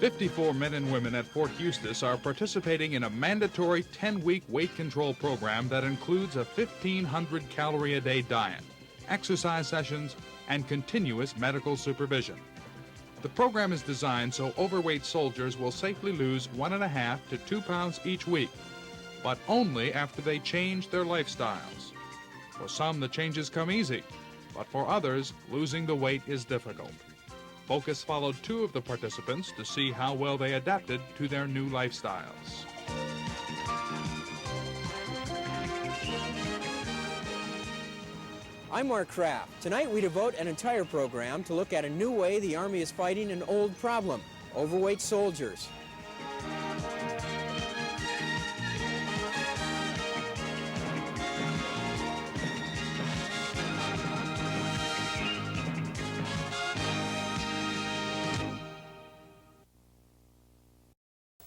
54 men and women at Fort Eustis are participating in a mandatory 10-week weight control program that includes a 1,500-calorie-a-day diet, exercise sessions, and continuous medical supervision. The program is designed so overweight soldiers will safely lose 1.5 to 2 pounds each week, but only after they change their lifestyles. For some, the changes come easy, but for others, losing the weight is difficult. Focus followed 2 of the participants to see how well they adapted to their new lifestyles. I'm Mark Kraft. Tonight we devote an entire program to look at a new way the Army is fighting an old problem: overweight soldiers.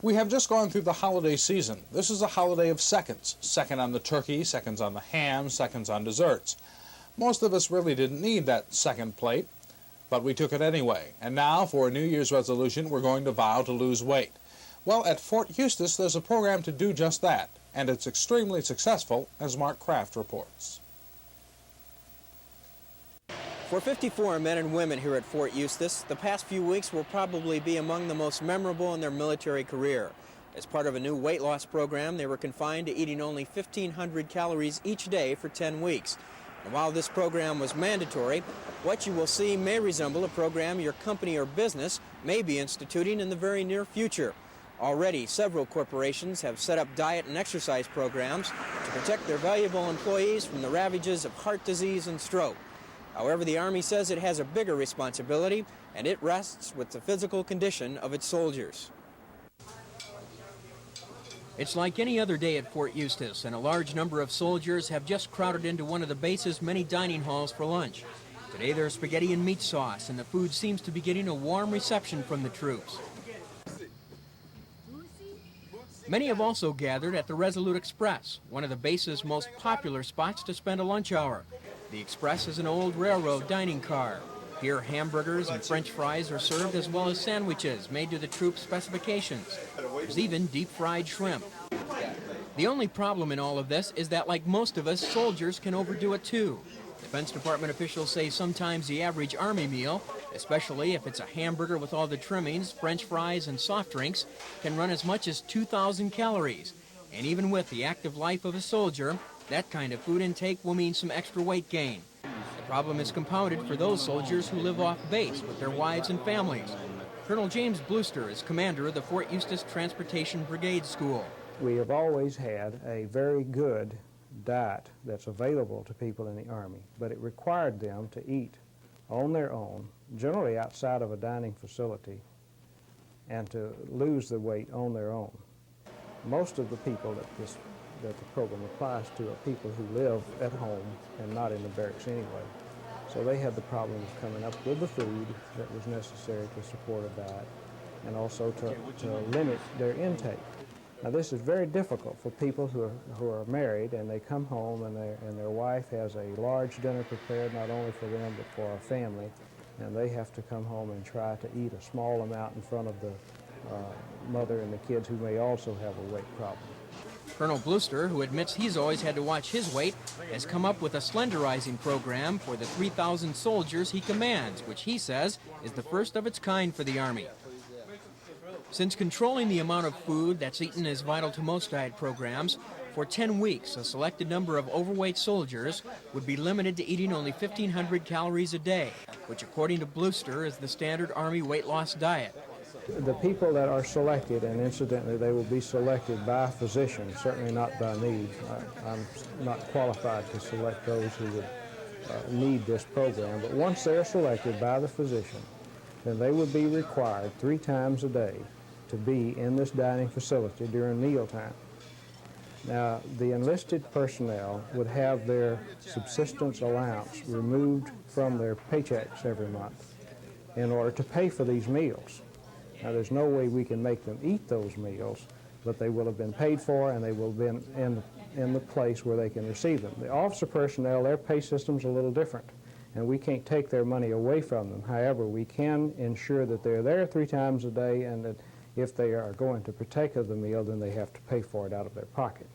We have just gone through the holiday season. This is a holiday of seconds. Second on the turkey, seconds on the ham, seconds on desserts. Most of us really didn't need that second plate, but we took it anyway. And now, for a New Year's resolution, we're going to vow to lose weight. Well, at Fort Eustis, there's a program to do just that, and it's extremely successful, as Mark Kraft reports. For 54 men and women here at Fort Eustis, the past few weeks will probably be among the most memorable in their military career. As part of a new weight loss program, they were confined to eating only 1,500 calories each day for 10 weeks. And while this program was mandatory, what you will see may resemble a program your company or business may be instituting in the very near future. Already, several corporations have set up diet and exercise programs to protect their valuable employees from the ravages of heart disease and stroke. However, the Army says it has a bigger responsibility, and it rests with the physical condition of its soldiers. It's like any other day at Fort Eustis, and a large number of soldiers have just crowded into one of the base's many dining halls for lunch. Today there's spaghetti and meat sauce, and the food seems to be getting a warm reception from the troops. Many have also gathered at the Resolute Express, one of the base's most popular spots to spend a lunch hour. The Express is an old railroad dining car. Here, hamburgers and French fries are served, as well as sandwiches made to the troops' specifications. There's even deep-fried shrimp. The only problem in all of this is that, like most of us, soldiers can overdo it too. Defense Department officials say sometimes the average Army meal, especially if it's a hamburger with all the trimmings, French fries, and soft drinks, can run as much as 2,000 calories. And even with the active life of a soldier, that kind of food intake will mean some extra weight gain. The problem is compounded for those soldiers who live off base with their wives and families. Colonel James Bluster is commander of the Fort Eustis Transportation Brigade School. We have always had a very good diet that's available to people in the Army, but it required them to eat on their own, generally outside of a dining facility, and to lose the weight on their own. Most of the people that the program applies to are people who live at home and not in the barracks anyway. So they had the problem of coming up with the food that was necessary to support a diet, and also to limit their intake. Now this is very difficult for people who are married, and they come home and their wife has a large dinner prepared not only for them but for our family, and they have to come home and try to eat a small amount in front of the mother and the kids who may also have a weight problem. Colonel Bluster, who admits he's always had to watch his weight, has come up with a slenderizing program for the 3,000 soldiers he commands, which he says is the first of its kind for the Army. Since controlling the amount of food that's eaten is vital to most diet programs, for 10 weeks a selected number of overweight soldiers would be limited to eating only 1,500 calories a day, which according to Bluster is the standard Army weight loss diet. The people that are selected, and incidentally they will be selected by a physician, certainly not by me. I'm not qualified to select those who would need this program, but once they're selected by the physician, then they would be required 3 times a day to be in this dining facility during mealtime. Now, the enlisted personnel would have their subsistence allowance removed from their paychecks every month in order to pay for these meals. Now, there's no way we can make them eat those meals, but they will have been paid for and they will have been in the place where they can receive them. The officer personnel, their pay system's a little different. and we can't take their money away from them. However, we can ensure that they're there 3 times a day, and that if they are going to partake of the meal, then they have to pay for it out of their pocket.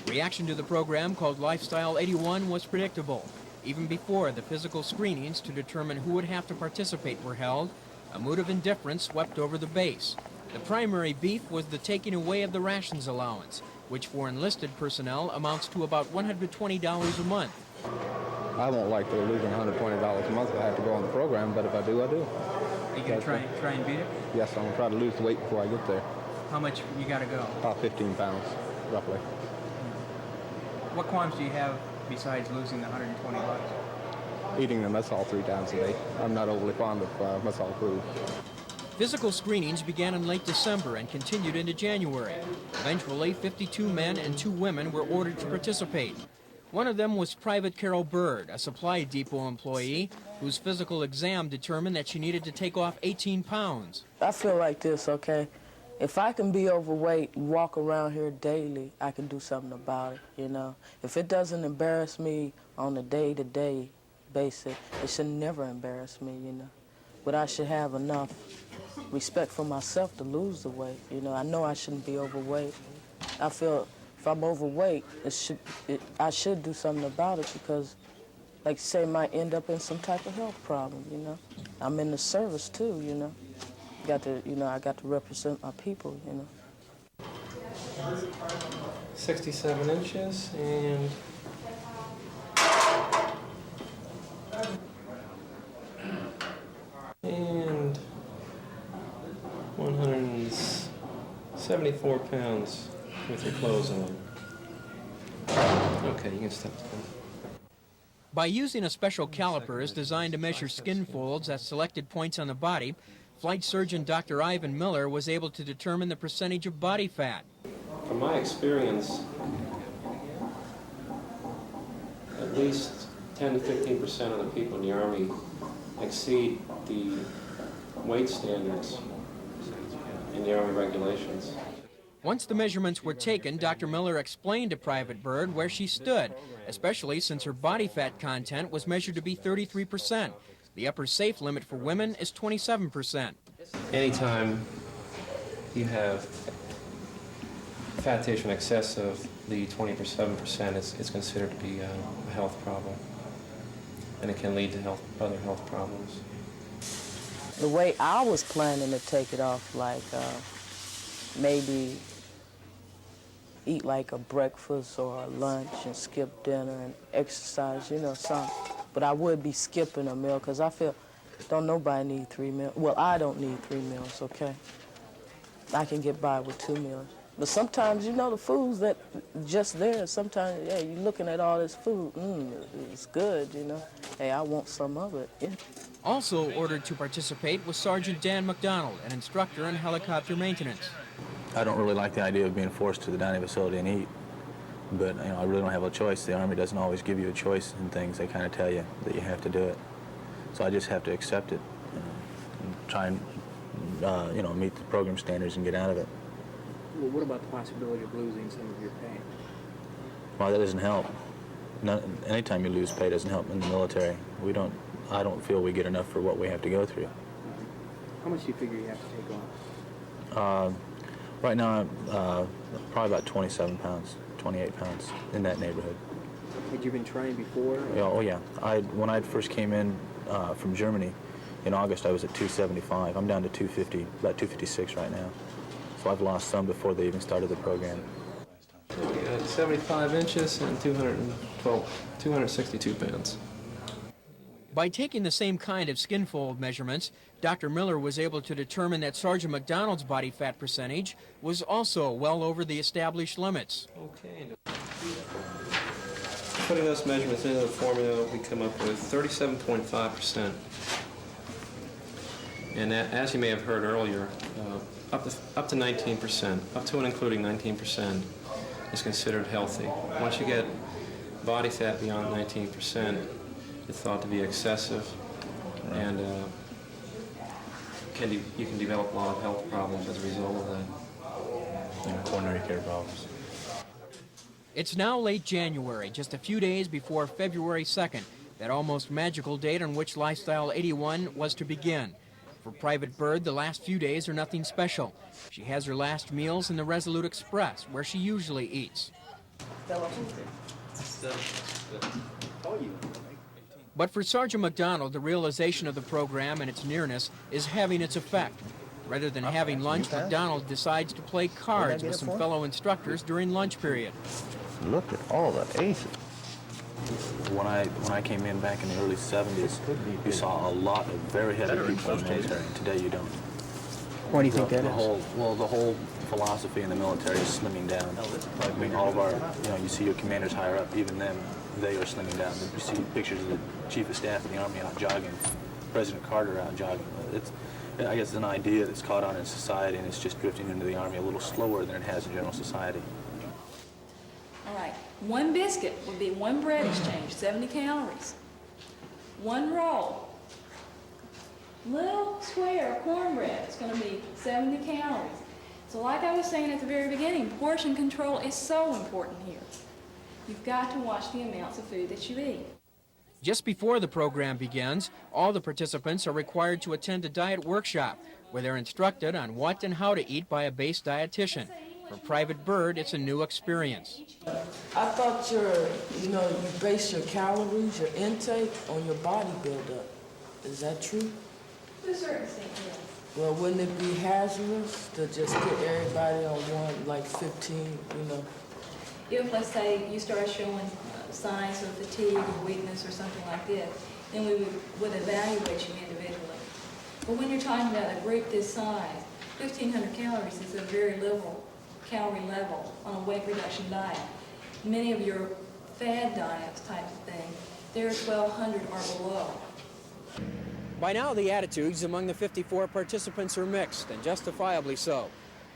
Reaction to the program, called Lifestyle 81, was predictable. Even before the physical screenings to determine who would have to participate were held, a mood of indifference swept over the base. The primary beef was the taking away of the rations allowance, which for enlisted personnel amounts to about $120 a month. I won't like to losing $120 a month if I have to go on the program, but if I do, I do. Are you going to try and beat it? Yes, I'm going to try to lose the weight before I get there. How much you got to go? About 15 pounds, roughly. What qualms do you have besides losing the $120? Eating the mess hall 3 times a day. I'm not overly fond of mess hall food. Physical screenings began in late December and continued into January. Eventually, 52 men and 2 women were ordered to participate. One of them was Private Carol Bird, a supply depot employee whose physical exam determined that she needed to take off 18 pounds. I feel like this, okay? If I can be overweight and walk around here daily, I can do something about it, you know? If it doesn't embarrass me on a day-to-day basis, it should never embarrass me, you know? But I should have enough respect for myself to lose the weight, you know? I know I shouldn't be overweight. I feel if I'm overweight, I should do something about it because, like you say, it might end up in some type of health problem, you know? I'm in the service too, you know? I got to represent my people, you know. 67 inches and and 174 pounds with your clothes on. Okay, you can step down. By using a special calipers designed to measure skin folds at selected points on the body, Flight Surgeon Dr. Ivan Miller was able to determine the percentage of body fat. From my experience, at least 10 to 15% of the people in the Army exceed the weight standards in the Army regulations. Once the measurements were taken, Dr. Miller explained to Private Bird where she stood, especially since her body fat content was measured to be 33%. The upper safe limit for women is 27%. Anytime you have fat tissue in excess of the 27%, it's considered to be a health problem, and it can lead to other health problems. The way I was planning to take it off, like maybe eat like a breakfast or a lunch and skip dinner and exercise, you know, something. But I would be skipping a meal because I feel don't nobody need 3 meals. Well, I don't need 3 meals, okay? I can get by with 2 meals. But sometimes, you know, the food's that just there. Sometimes, yeah, you're looking at all this food. It's good, you know. Hey, I want some of it. Yeah. Also ordered to participate was Sergeant Dan McDonald, an instructor in helicopter maintenance. I don't really like the idea of being forced to the dining facility and eat, but you know, I really don't have a choice. The Army doesn't always give you a choice in things. They kind of tell you that you have to do it. So I just have to accept it and try and you know, meet the program standards and get out of it. Well, what about the possibility of losing some of your pay? Well, that doesn't help. Anytime you lose pay doesn't help in the military. I don't feel we get enough for what we have to go through. How much do you figure you have to take off? Right now, probably about 27 pounds, 28 pounds, in that neighborhood. Had you been trying before? Yeah, oh yeah. When I first came in from Germany in August, I was at 275. I'm down to 250, about 256 right now. So I've lost some before they even started the program. 75 inches and 262 pounds. By taking the same kind of skin fold measurements, Dr. Miller was able to determine that Sergeant McDonald's body fat percentage was also well over the established limits. Okay. Putting those measurements into the formula, we come up with 37.5%. And as you may have heard earlier, up to 19%, up to and including 19%, is considered healthy. Once you get body fat beyond 19%, it's thought to be excessive, and you can develop a lot of health problems as a result of that. And coronary care problems. It's now late January, just a few days before February 2nd, that almost magical date on which Lifestyle 81 was to begin. For Private Bird, the last few days are nothing special. She has her last meals in the Resolute Express, where she usually eats. But for Sergeant McDonald, the realization of the program and its nearness is having its effect. Rather than having lunch, McDonald decides to play cards with some fellow instructors during lunch period. Look at all the aces. When I came in back in the early 70s, you saw a lot of very heavy people in the military, and today you don't. Why do you think that is? The whole philosophy in the military is slimming down. I mean, all of our, you see your commanders higher up, even them, they are slimming down. You see pictures of the Chief of Staff of the Army out jogging, President Carter out jogging. I guess it's an idea that's caught on in society, and it's just drifting into the Army a little slower than it has in general society. All right, one biscuit would be one bread exchange, 70 calories. One roll, little square of cornbread is going to be 70 calories. So like I was saying at the very beginning, portion control is so important here. You've got to watch the amounts of food that you eat. Just before the program begins, all the participants are required to attend a diet workshop where they're instructed on what and how to eat by a base dietitian. For Private Bird, it's a new experience. I thought you base your calories, your intake on your body buildup. Is that true? To a certain extent, yes. Well, wouldn't it be hazardous to just get everybody on one, like 15, If, let's say, you start showing signs of fatigue or weakness or something like this, then we would evaluate you individually. But when you're talking about a group this size, 1,500 calories is a very liberal calorie level on a weight reduction diet. Many of your fad diets type of thing, they're 1,200 or below. By now, the attitudes among the 54 participants are mixed, and justifiably so.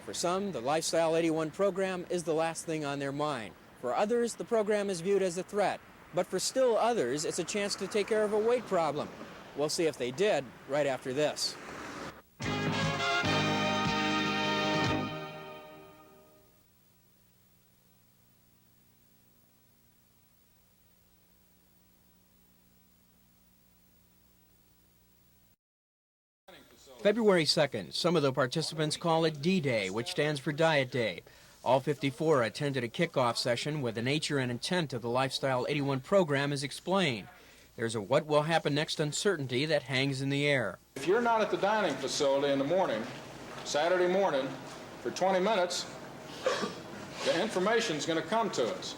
For some, the Lifestyle 81 program is the last thing on their mind. For others, the program is viewed as a threat. But for still others, it's a chance to take care of a weight problem. We'll see if they did right after this. February 2nd, some of the participants call it D-Day, which stands for Diet Day. All 54 attended a kickoff session where the nature and intent of the Lifestyle 81 program is explained. There's a what will happen next uncertainty that hangs in the air. If you're not at the dining facility in the morning, Saturday morning, for 20 minutes, the information's going to come to us.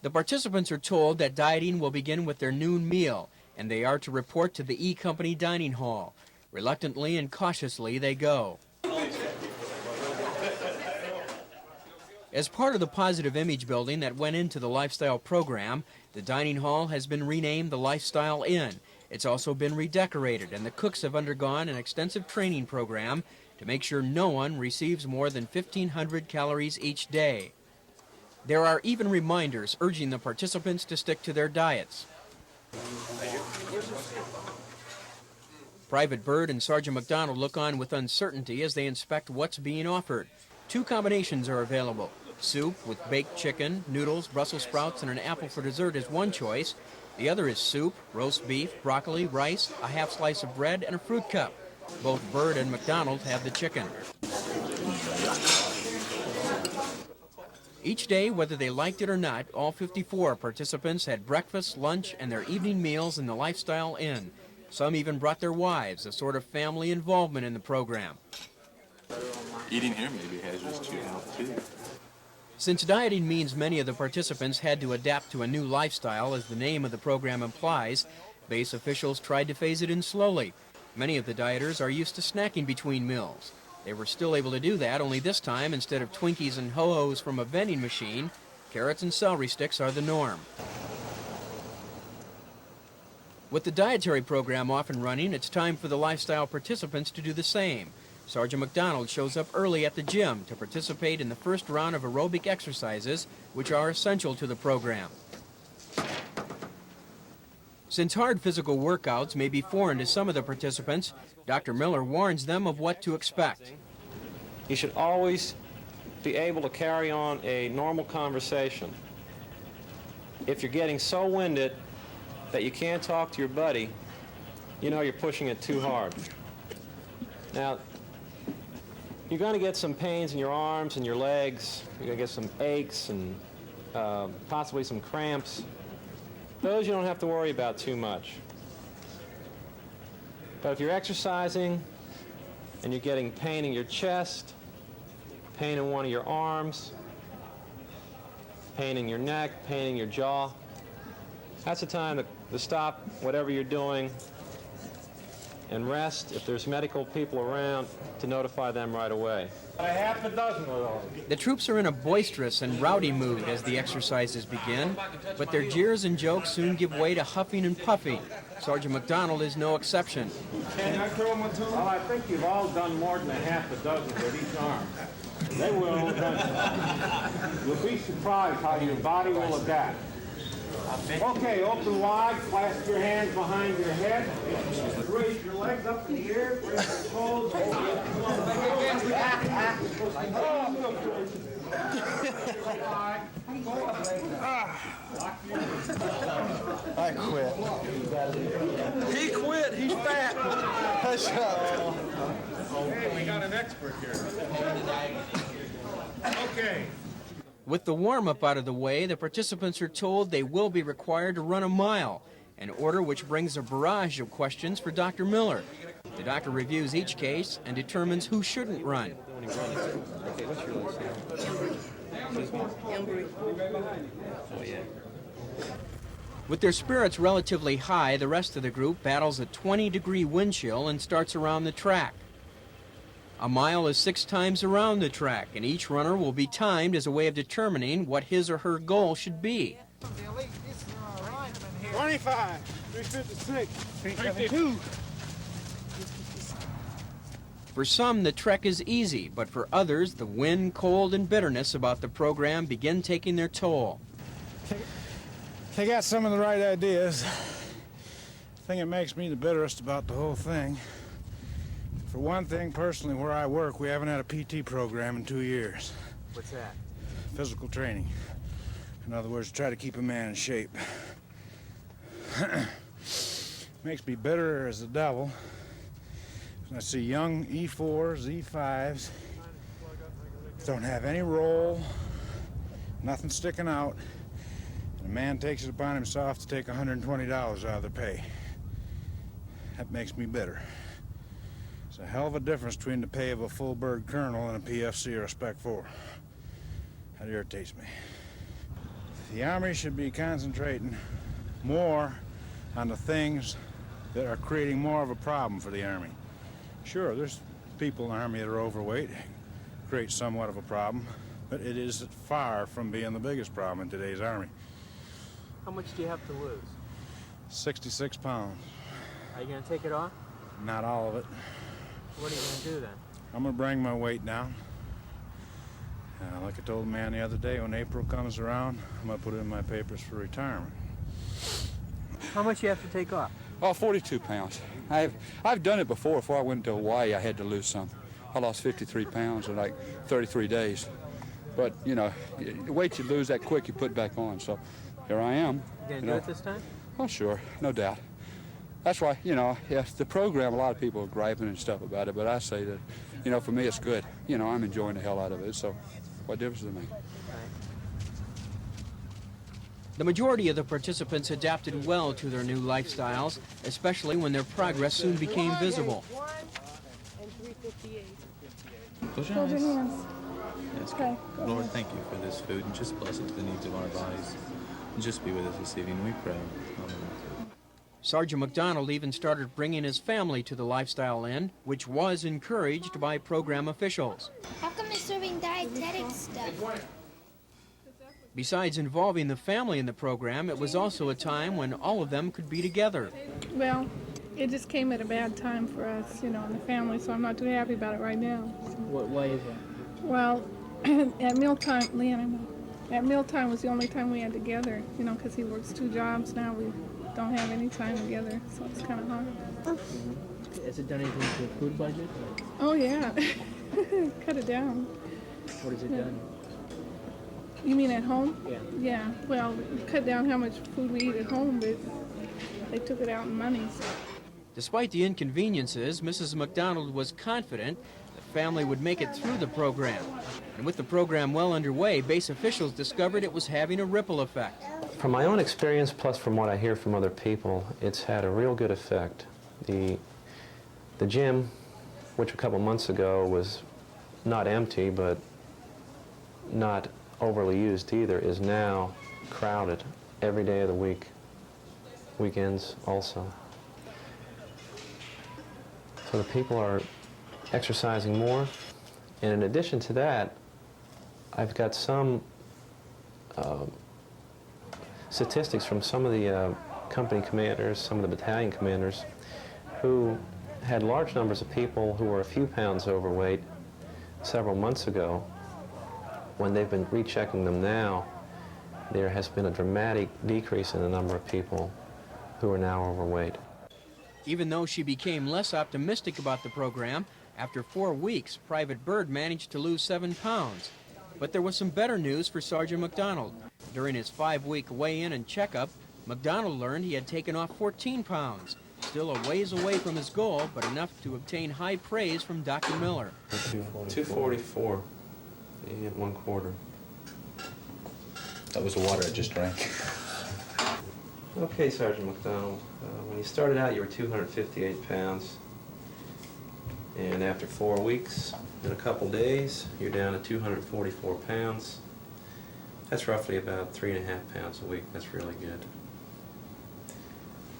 The participants are told that dieting will begin with their noon meal, and they are to report to the E Company dining hall. Reluctantly and cautiously, they go. As part of the positive image building that went into the Lifestyle program, the dining hall has been renamed the Lifestyle Inn. It's also been redecorated, and the cooks have undergone an extensive training program to make sure no one receives more than 1,500 calories each day. There are even reminders urging the participants to stick to their diets. Private Bird and Sergeant McDonald look on with uncertainty as they inspect what's being offered. Two combinations are available. Soup with baked chicken, noodles, Brussels sprouts, and an apple for dessert is one choice. The other is soup, roast beef, broccoli, rice, a half slice of bread, and a fruit cup. Both Bird and McDonald have the chicken. Each day, whether they liked it or not, all 54 participants had breakfast, lunch, and their evening meals in the Lifestyle Inn. Some even brought their wives, a sort of family involvement in the program. Eating here maybe has just your health too. Since dieting means many of the participants had to adapt to a new lifestyle, as the name of the program implies, base officials tried to phase it in slowly. Many of the dieters are used to snacking between meals. They were still able to do that, only this time, instead of Twinkies and Ho-Hos from a vending machine, carrots and celery sticks are the norm. With the dietary program off and running, it's time for the Lifestyle participants to do the same. Sergeant McDonald shows up early at the gym to participate in the first round of aerobic exercises, which are essential to the program. Since hard physical workouts may be foreign to some of the participants, Dr. Miller warns them of what to expect. You should always be able to carry on a normal conversation. If you're getting so winded that you can't talk to your buddy, you know you're pushing it too hard. Now, you're going to get some pains in your arms and your legs. You're going to get some aches and possibly some cramps. Those you don't have to worry about too much. But if you're exercising and you're getting pain in your chest, pain in one of your arms, pain in your neck, pain in your jaw, that's the time to stop whatever you're doing and rest. If there's medical people around, to notify them right away. Half a dozen of those. The troops are in a boisterous and rowdy mood as the exercises begin, but their jeers and jokes soon give way to huffing and puffing. Sergeant McDonald is no exception. Can I throw them a two? Well, I think you've all done more than a half a dozen with each arm. They will eventually. You'll be surprised how your body will adapt. Okay, open wide, clasp your hands behind your head, raise your legs up in the air, raise your toes, I quit. He quit. He's fat. Hush up. Hey, we got an expert here. Okay. With the warm-up out of the way, the participants are told they will be required to run a mile, an order which brings a barrage of questions for Dr. Miller. The doctor reviews each case and determines who shouldn't run. Okay, what's your last name? Oh, yeah. With their spirits relatively high, the rest of the group battles a 20-degree wind chill and starts around the track. A mile is 6 times around the track, and each runner will be timed as a way of determining what his or her goal should be. 25, 356, 352. For some, the trek is easy, but for others, the wind, cold, and bitterness about the program begin taking their toll. They got some of the right ideas. The thing that makes me the bitterest about the whole thing, for one thing, personally, where I work, we haven't had a PT program in 2 years. What's that? Physical training. In other words, try to keep a man in shape. Makes me bitter as the devil. I see young E4s, E5s, don't have any roll, nothing sticking out, and a man takes it upon himself to take $120 out of their pay. That makes me bitter. It's a hell of a difference between the pay of a full bird colonel and a PFC or a Spec 4. That irritates me. The Army should be concentrating more on the things that are creating more of a problem for the Army. Sure, there's people in the Army that are overweight, create somewhat of a problem, but it is far from being the biggest problem in today's Army. How much do you have to lose? 66 pounds. Are you going to take it off? Not all of it. What are you going to do then? I'm going to bring my weight down. Like I told the man the other day, when April comes around, I'm going to put it in my papers for retirement. How much do you have to take off? Oh, 42 pounds. I've done it before. Before I went to Hawaii, I had to lose some. I lost 53 pounds in like 33 days. But, you know, the weight you lose that quick, you put back on. So here I am. You going to do it this time? Oh, sure, no doubt. That's why, you know, yes, the program, a lot of people are griping and stuff about it, but I say that, you know, for me it's good. You know, I'm enjoying the hell out of it, so what difference does it make? The majority of the participants adapted well to their new lifestyles, especially when their progress soon became visible. 1 and 358. Close your hands. Yes, okay. Lord, thank you for this food and just bless it to the needs of our bodies. And just be with us this evening, we pray. Amen. Sergeant McDonald even started bringing his family to the Lifestyle Inn, which was encouraged by program officials. How come they're serving dietetic stuff? Besides involving the family in the program, it was also a time when all of them could be together. Well, it just came at a bad time for us, you know, and the family, so I'm not too happy about it right now. Why is that? Well, at mealtime, Leanne, at mealtime was the only time we had together, you know, because he works 2 jobs now. We don't have any time together, so it's kind of hard. Has it done anything to the food budget? Oh, yeah. Cut it down. What has it done? You mean at home? Yeah. Yeah. Well, cut down how much food we eat at home, but they took it out in money. So. Despite the inconveniences, Mrs. McDonald was confident the family would make it through the program. And with the program well underway, base officials discovered it was having a ripple effect. From my own experience, plus from what I hear from other people, it's had a real good effect. The gym, which a couple months ago was not empty, but not overly used either, is now crowded every day of the week, weekends also. So the people are exercising more, and in addition to that, I've got some statistics from some of the company commanders, some of the battalion commanders, who had large numbers of people who were a few pounds overweight several months ago. When they've been rechecking them now, there has been a dramatic decrease in the number of people who are now overweight. Even though she became less optimistic about the program, after 4 weeks, Private Byrd managed to lose 7 pounds. But there was some better news for Sergeant McDonald. During his 5-week weigh-in and checkup, McDonald learned he had taken off 14 pounds, still a ways away from his goal, but enough to obtain high praise from Dr. Miller. 244 and 1/4. That was the water I just drank. Okay, Sergeant McDonald, when you started out you were 258 pounds, and after 4 weeks, in a couple days, you're down to 244 pounds. That's roughly about 3.5 pounds a week. That's really good.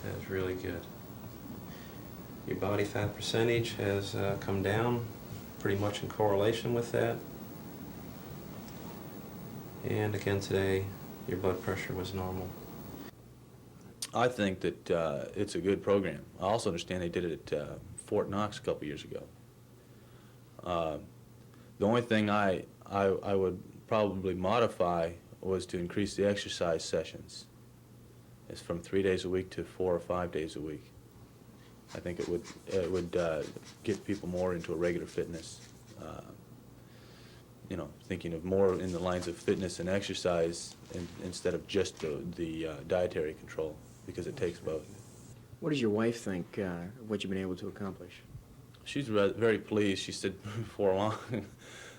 That is really good. Your body fat percentage has come down pretty much in correlation with that. And again today, your blood pressure was normal. I think that it's a good program. I also understand they did it at Fort Knox a couple years ago. The only thing I would probably modify was to increase the exercise sessions. It's from 3 days a week to 4 or 5 days a week. I think it would get people more into a regular fitness. You know, thinking of more in the lines of fitness and exercise instead of just the dietary control, because it takes both. What does your wife think what you've been able to accomplish? She's very pleased. She said before long,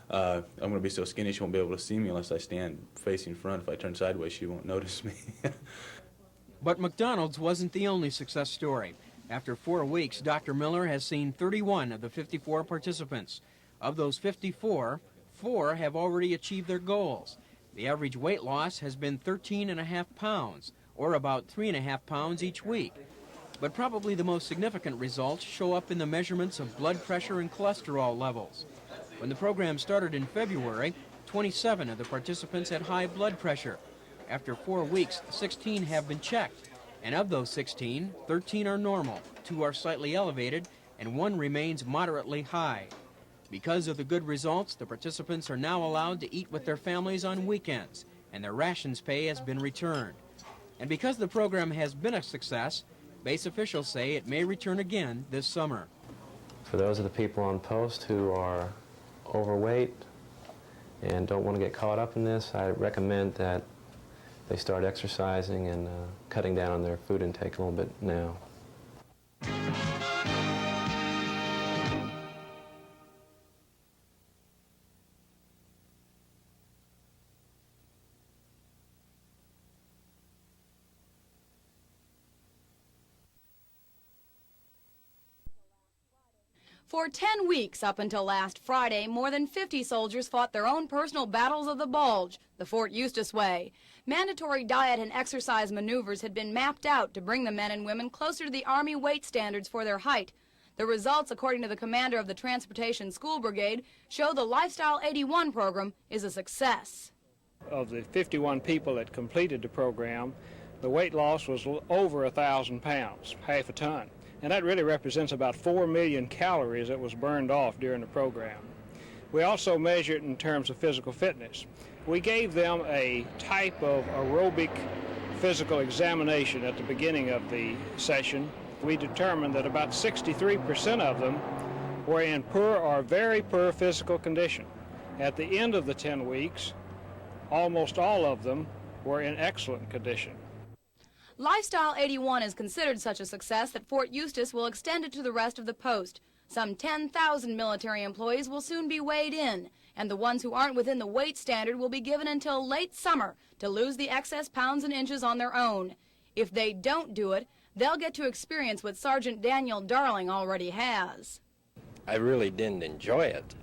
I'm going to be so skinny she won't be able to see me unless I stand facing front. If I turn sideways, she won't notice me. But McDonald's wasn't the only success story. After 4 weeks, Dr. Miller has seen 31 of the 54 participants. Of those 54, 4 have already achieved their goals. The average weight loss has been 13.5 pounds, or about 3.5 pounds each week. But probably the most significant results show up in the measurements of blood pressure and cholesterol levels. When the program started in February, 27 of the participants had high blood pressure. After 4 weeks, 16 have been checked. And of those 16, 13 are normal, 2 are slightly elevated, and 1 remains moderately high. Because of the good results, the participants are now allowed to eat with their families on weekends, and their rations pay has been returned. And because the program has been a success, base officials say it may return again this summer. For those of the people on post who are overweight and don't want to get caught up in this, I recommend that they start exercising and cutting down on their food intake a little bit now. For 10 weeks up until last Friday, more than 50 soldiers fought their own personal battles of the bulge, the Fort Eustis way. Mandatory diet and exercise maneuvers had been mapped out to bring the men and women closer to the Army weight standards for their height. The results, according to the commander of the Transportation School Brigade, show the Lifestyle 81 program is a success. Of the 51 people that completed the program, the weight loss was over 1,000 pounds, half a ton. And that really represents about 4 million calories that was burned off during the program. We also measured in terms of physical fitness. We gave them a type of aerobic physical examination at the beginning of the session. We determined that about 63% of them were in poor or very poor physical condition. At the end of the 10 weeks, almost all of them were in excellent condition. Lifestyle 81 is considered such a success that Fort Eustis will extend it to the rest of the post. Some 10,000 military employees will soon be weighed in, and the ones who aren't within the weight standard will be given until late summer to lose the excess pounds and inches on their own. If they don't do it, they'll get to experience what Sergeant Daniel Darling already has. I really didn't enjoy it.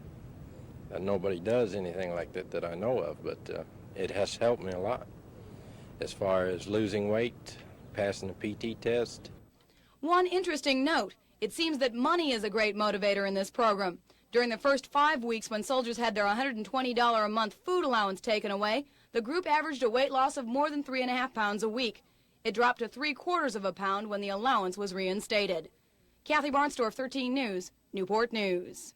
Nobody does anything like that that I know of, but it has helped me a lot as far as losing weight, passing the PT test. One interesting note, it seems that money is a great motivator in this program. During the first 5 weeks when soldiers had their $120 a month food allowance taken away, the group averaged a weight loss of more than 3.5 pounds a week. It dropped to 3/4 of a pound when the allowance was reinstated. Kathy Barnsdorf, 13 News, Newport News.